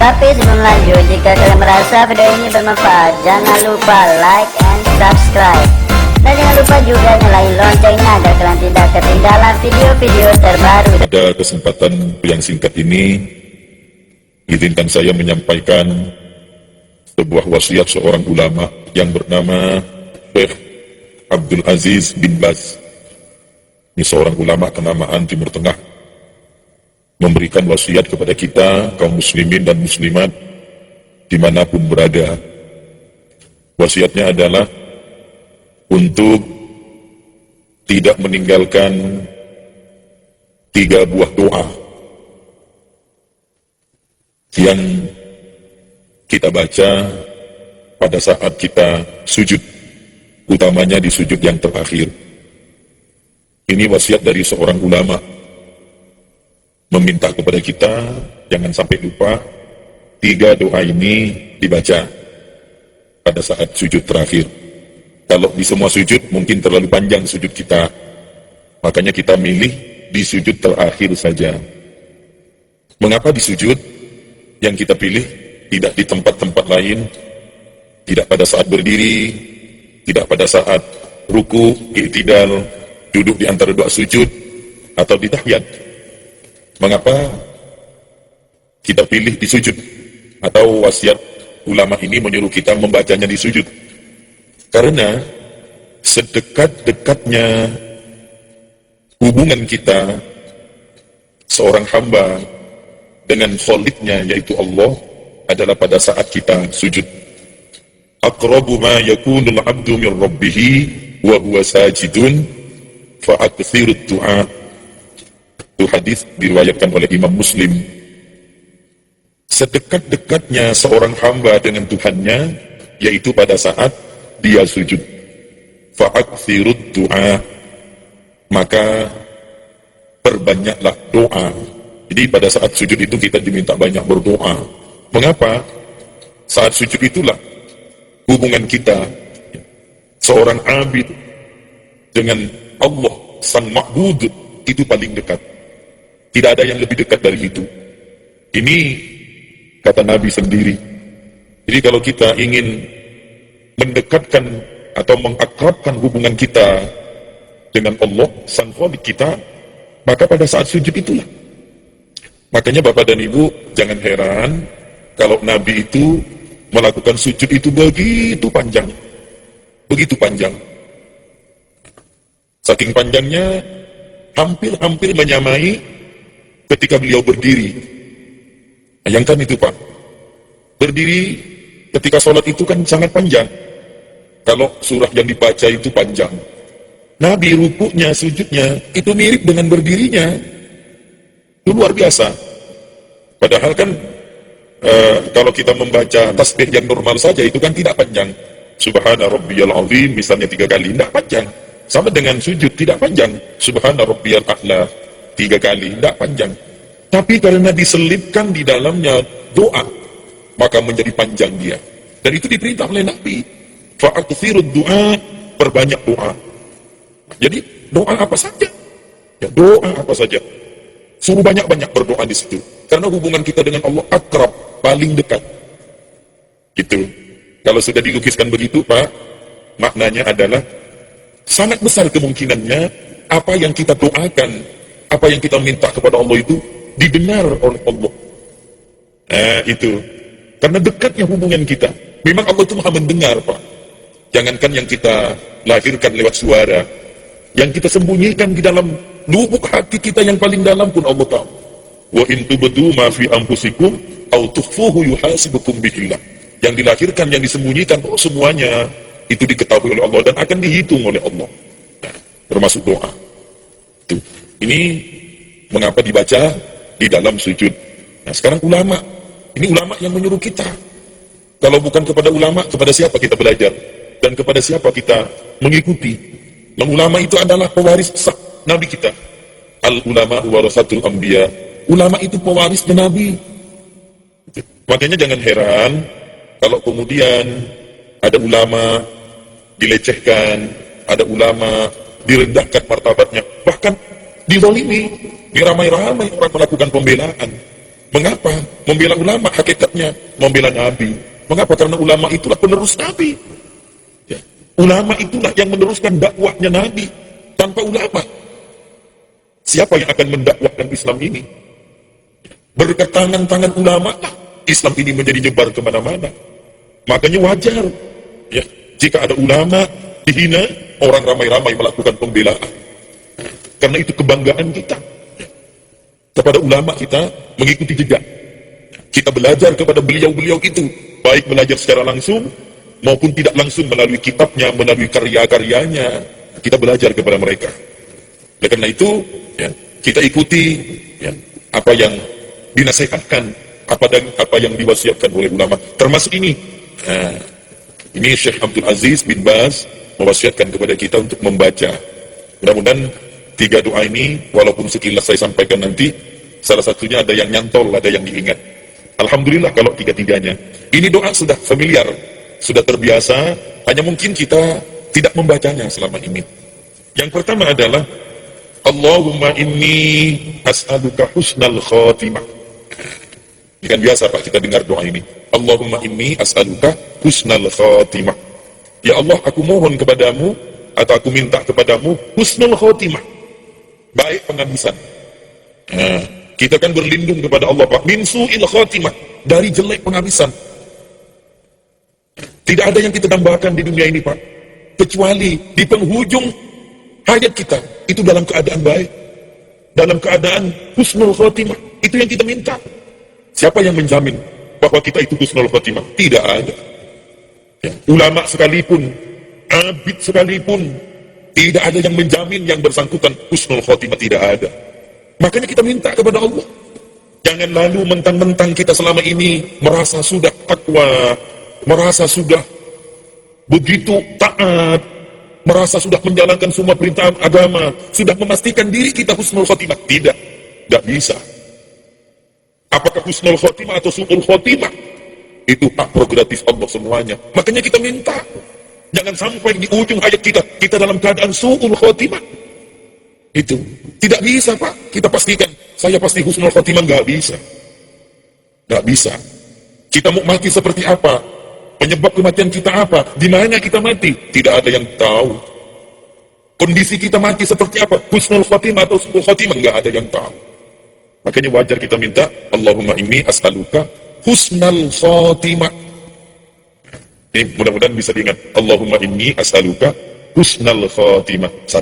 Tapi sebelum lanjut, jika kalian merasa video ini bermanfaat, jangan lupa like and subscribe. Dan jangan lupa juga nyalain loncengnya agar kalian tidak ketinggalan video-video terbaru. Pada kesempatan yang singkat ini, izinkan saya menyampaikan sebuah wasiat seorang ulama yang bernama Syekh Abdul Aziz bin Baz. Ini seorang ulama kenamaan Timur Tengah, memberikan wasiat kepada kita kaum muslimin dan muslimat dimanapun berada. Wasiatnya adalah untuk tidak meninggalkan 3 buah doa yang kita baca pada saat kita sujud, utamanya di sujud yang terakhir. Ini wasiat dari seorang ulama, meminta kepada kita jangan sampai lupa 3 doa ini dibaca pada saat sujud terakhir. Kalau di semua sujud mungkin terlalu panjang sujud kita, makanya kita milih di sujud terakhir saja. Mengapa di sujud yang kita pilih, tidak di tempat-tempat lain, tidak pada saat berdiri, tidak pada saat ruku, i'tidal, duduk di antara 2 sujud, atau di tahiyat? Mengapa kita pilih di sujud? Atau wasiat ulama ini menyuruh kita membacanya di sujud? Karena sedekat-dekatnya hubungan kita seorang hamba dengan Khaliknya, yaitu Allah, adalah pada saat kita sujud. Aqrabu ma yakunul abdu min rabbih wa huwa sajidun fa aktsirud du'a. Itu hadis diriwayatkan oleh Imam Muslim. Sedekat-dekatnya seorang hamba dengan Tuhannya, yaitu pada saat dia sujud. Fa aktsirud du'a, maka perbanyaklah doa. Jadi pada saat sujud itu kita diminta banyak berdoa. Mengapa? Saat sujud itulah hubungan kita, seorang abid dengan Allah sang ma'bud, itu paling dekat. Tidak ada yang lebih dekat dari itu. Ini kata Nabi sendiri. Jadi kalau kita ingin mendekatkan atau mengakrabkan hubungan kita dengan Allah sang Khalik kita, maka pada saat sujud itulah. Makanya Bapak dan Ibu jangan heran kalau Nabi itu melakukan sujud itu begitu panjang. Begitu panjang. Saking panjangnya hampir menyamai ketika beliau berdiri. Bayangkan itu Pak. Berdiri ketika sholat itu kan sangat panjang. Kalau surah yang dibaca itu panjang. Nabi rukuknya, sujudnya itu mirip dengan berdirinya. Itu luar biasa. Padahal kan kalau kita membaca tasbih yang normal saja itu kan tidak panjang. Subhana rabbiyal azim misalnya 3 kali, tidak panjang. Sama dengan sujud, tidak panjang. Subhana rabbiyal a'la 3 kali, tidak panjang. Tapi karena diselipkan di dalamnya doa, maka menjadi panjang dia. Dan itu diperintah oleh Nabi. Fa'aktsirud du'a, perbanyak doa. Jadi doa apa saja? Ya, doa apa saja. Suruh banyak-banyak berdoa di situ. Karena hubungan kita dengan Allah akrab, paling dekat. Gitu. Kalau sudah dilukiskan begitu, Pak, maknanya adalah sangat besar kemungkinannya apa yang kita doakan, apa yang kita minta kepada Allah itu didengar oleh Allah. Nah, itu. Karena dekatnya hubungan kita. Memang Allah itu maha mendengar, Pak. Jangankan yang kita lahirkan lewat suara, yang kita sembunyikan di dalam lubuk hati kita yang paling dalam pun Allah tahu. Wa in tubdu ma fi anfusikum aw tukhfuhu yuhasibukum bihillah. Yang dilahirkan, yang disembunyikan, semuanya itu diketahui oleh Allah dan akan dihitung oleh Allah. Nah, termasuk doa. Itu. Ini mengapa dibaca di dalam sujud. Nah, sekarang ulama. Ini ulama yang menyuruh kita. Kalau bukan kepada ulama, kepada siapa kita belajar? Dan kepada siapa kita mengikuti? Dan ulama itu adalah pewaris sah Nabi kita. Al-ulama warasatul anbiya. Ulama itu pewarisnya Nabi. Makanya jangan heran kalau kemudian ada ulama dilecehkan, ada ulama direndahkan martabatnya, bahkan dizalimi, diramai-ramai orang melakukan pembelaan. Mengapa? Membela ulama hakikatnya membela Nabi. Mengapa? Karena ulama itulah penerus Nabi. Ya. Ulama itulah yang meneruskan dakwahnya Nabi. Tanpa ulama, siapa yang akan mendakwahkan Islam ini? Berkat tangan-tangan ulama lah Islam ini menjadi nyebar kemana-mana. Makanya wajar ya, jika ada ulama dihina, orang ramai-ramai melakukan pembelaan. Karena itu kebanggaan kita. Kepada ulama kita mengikuti jejak. Kita belajar kepada beliau-beliau itu, baik belajar secara langsung maupun tidak langsung melalui kitabnya, melalui karya-karyanya. Kita belajar kepada mereka. Oleh karena itu, ya, kita ikuti ya, apa yang dinasihatkan, apa yang diwasiatkan oleh ulama. Termasuk ini. Nah, ini Syekh Abdul Aziz bin Baz mewasiatkan kepada kita untuk membaca. Mudah-mudahan 3 doa ini, walaupun sekilas saya sampaikan nanti, salah satunya ada yang nyantol, ada yang diingat. Alhamdulillah kalau 3-tiganya. Ini doa sudah familiar, sudah terbiasa, hanya mungkin kita tidak membacanya selama ini. Yang pertama adalah, Allahumma inni as'aluka husnal khatimah. Ini kan biasa Pak, kita dengar doa ini. Allahumma inni as'aluka husnal khatimah. Ya Allah, aku mohon kepadamu, atau aku minta kepadamu, husnul khatimah. Baik penghabisan. Nah, kita kan berlindung kepada Allah Pak, min su'il khatimah, dari jelek penghabisan. Tidak ada yang kita tambahkan di dunia ini Pak, kecuali di penghujung hayat kita, itu dalam keadaan baik, dalam keadaan husnul khatimah. Itu yang kita minta. Siapa yang menjamin bahwa kita itu husnul khatimah? Tidak ada. Ya, ulama sekalipun, abid sekalipun, tidak ada yang menjamin yang bersangkutan husnul khotimah, tidak ada. Makanya kita minta kepada Allah. Jangan lalu mentang-mentang kita selama ini merasa sudah takwa, merasa sudah begitu taat, merasa sudah menjalankan semua perintah agama, sudah memastikan diri kita husnul khotimah. Tidak bisa. Apakah husnul khotimah atau su'ul khotimah? Itu hak prerogatif Allah semuanya. Makanya kita minta. Jangan sampai di ujung hayat kita dalam keadaan su'ul khotimah. Itu tidak bisa Pak. Kita pastikan, saya pasti husnul khotimah, nggak bisa. Nggak bisa. Kita mau mati seperti apa? Penyebab kematian kita apa? Di mana kita mati? Tidak ada yang tahu. Kondisi kita mati seperti apa? Husnul khotimah atau su'ul khotimah, nggak ada yang tahu. Makanya wajar kita minta, Allahumma inni as'aluka husnal khotimah. Ini mudah-mudahan bisa diingat. Allahumma inni as'aluka husnal khatimah. 1.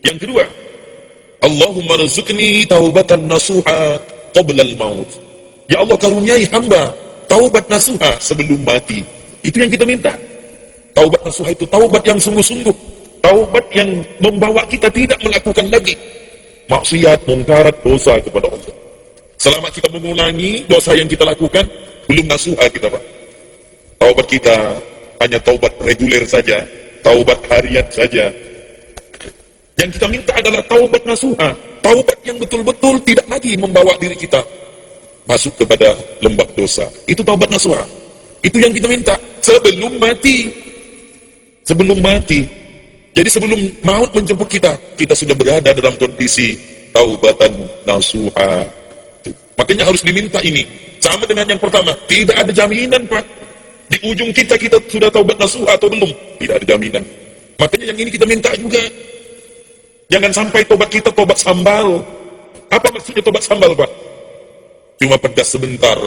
Yang kedua, Allahumma rizukni taubatan nasuha qabla al-maut. Ya Allah, karuniai hamba taubat nasuha sebelum mati. Itu yang kita minta. Taubat nasuha itu taubat yang sungguh-sungguh. Taubat yang membawa kita tidak melakukan lagi maksiat, mungkarat, dosa kepada Allah. Selama kita mengulangi dosa yang kita lakukan, belum nasuha kita Pak. Taubat kita hanya taubat reguler saja, taubat harian saja. Yang kita minta adalah taubat nasuha, taubat yang betul-betul tidak lagi membawa diri kita masuk kepada lembah dosa. Itu taubat nasuha. Itu yang kita minta sebelum mati. Sebelum mati. Jadi sebelum maut menjemput kita, kita sudah berada dalam kondisi taubatan nasuha. Makanya harus diminta ini. Sama dengan yang pertama, tidak ada jaminan Pak. Di ujung kita sudah taubat nasuha atau belum? Tidak ada jaminan. Makanya yang ini kita minta juga. Jangan sampai tobat kita tobat sambal. Apa maksudnya tobat sambal Pak? Cuma pedas sebentar.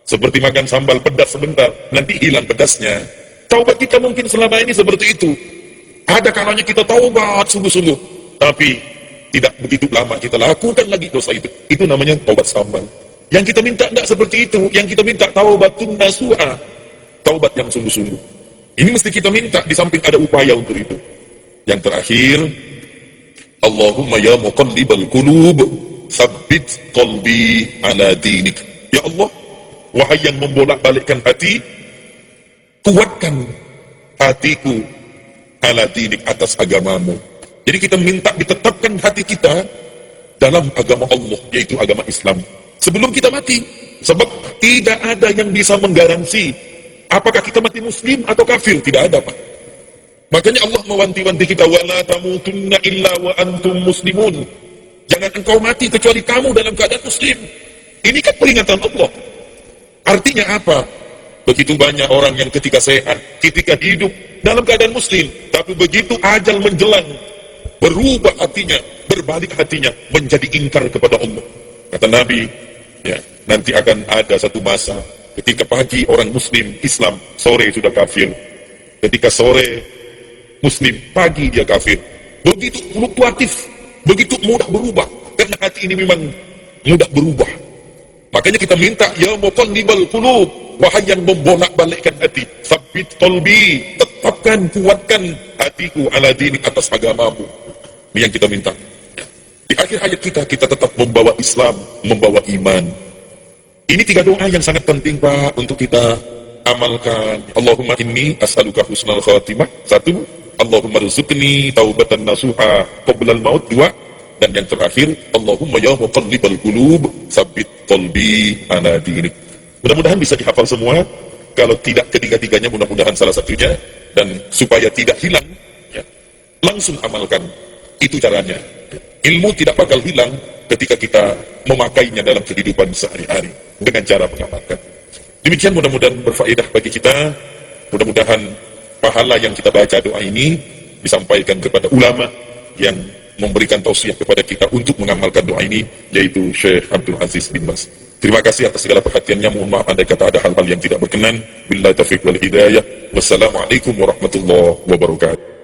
Seperti makan sambal pedas sebentar, nanti hilang pedasnya. Taubat kita mungkin selama ini seperti itu. Ada kalanya kita taubat sungguh-sungguh, tapi tidak begitu lama kita lakukan lagi dosa itu. Itu namanya taubat sambal. Yang kita minta tidak seperti itu. Yang kita minta taubatun nasuha, taubat yang sungguh-sungguh. Ini mesti kita minta, di samping ada upaya untuk itu. Yang terakhir, Allahumma ya muqallibal qulub, tsabbit qalbi ala dinik. Ya Allah, wahai yang membolak-balikkan hati, kuatkan hatiku ala dinik, atas agamamu. Jadi kita minta ditetapkan hati kita dalam agama Allah, yaitu agama Islam, sebelum kita mati. Sebab tidak ada yang bisa menggaransi apakah kita mati muslim atau kafir. Tidak ada Pak. Makanya Allah mewanti-wanti kita, wala tamutunna illa wa antum muslimun. Jangan engkau mati kecuali kamu dalam keadaan muslim. Ini kan peringatan Allah. Artinya apa? Begitu banyak orang yang ketika sehat, ketika hidup dalam keadaan muslim, tapi begitu ajal menjelang, berubah hatinya, berbalik hatinya, menjadi ingkar kepada Allah. Kata Nabi, ya, nanti akan ada satu masa ketika pagi orang muslim Islam, sore sudah kafir. Ketika sore muslim, pagi dia kafir. Begitu fluktuatif, begitu mudah berubah, karena hati ini memang mudah berubah. Makanya kita minta, ya muqallibal qulub, wahai yang membolak-balikkan hati, sabbit qalbi, tetapkan, kuatkan hatiku ala dini, atas agamamu. Ini yang kita minta. Di akhir hayat kita tetap membawa Islam, membawa iman. Ini 3 doa yang sangat penting, Pak, untuk kita amalkan. Allahumma inni as'aluka husnal khatimah. 1, Allahumma rizukni taubatan nasuha qoblal maut. 2, dan yang terakhir, Allahumma ya muqallibal qulub, sabbit qalbi ala dinik. Mudah-mudahan bisa dihafal semua. Kalau tidak ketiga-tiganya, mudah-mudahan salah satunya. Dan supaya tidak hilang, ya, langsung amalkan. Itu caranya. Ilmu tidak bakal hilang ketika kita memakainya dalam kehidupan sehari-hari dengan cara mengamalkan. Demikian, mudah-mudahan berfaedah bagi kita. Mudah-mudahan pahala yang kita baca doa ini disampaikan kepada ulama yang memberikan tausiah kepada kita untuk mengamalkan doa ini, yaitu Syekh Abdul Aziz bin Baz. Terima kasih atas segala perhatiannya. Mohon maaf andai kata ada hal-hal yang tidak berkenan. Billahi taufiq wal hidayah. Wassalamualaikum warahmatullahi wabarakatuh.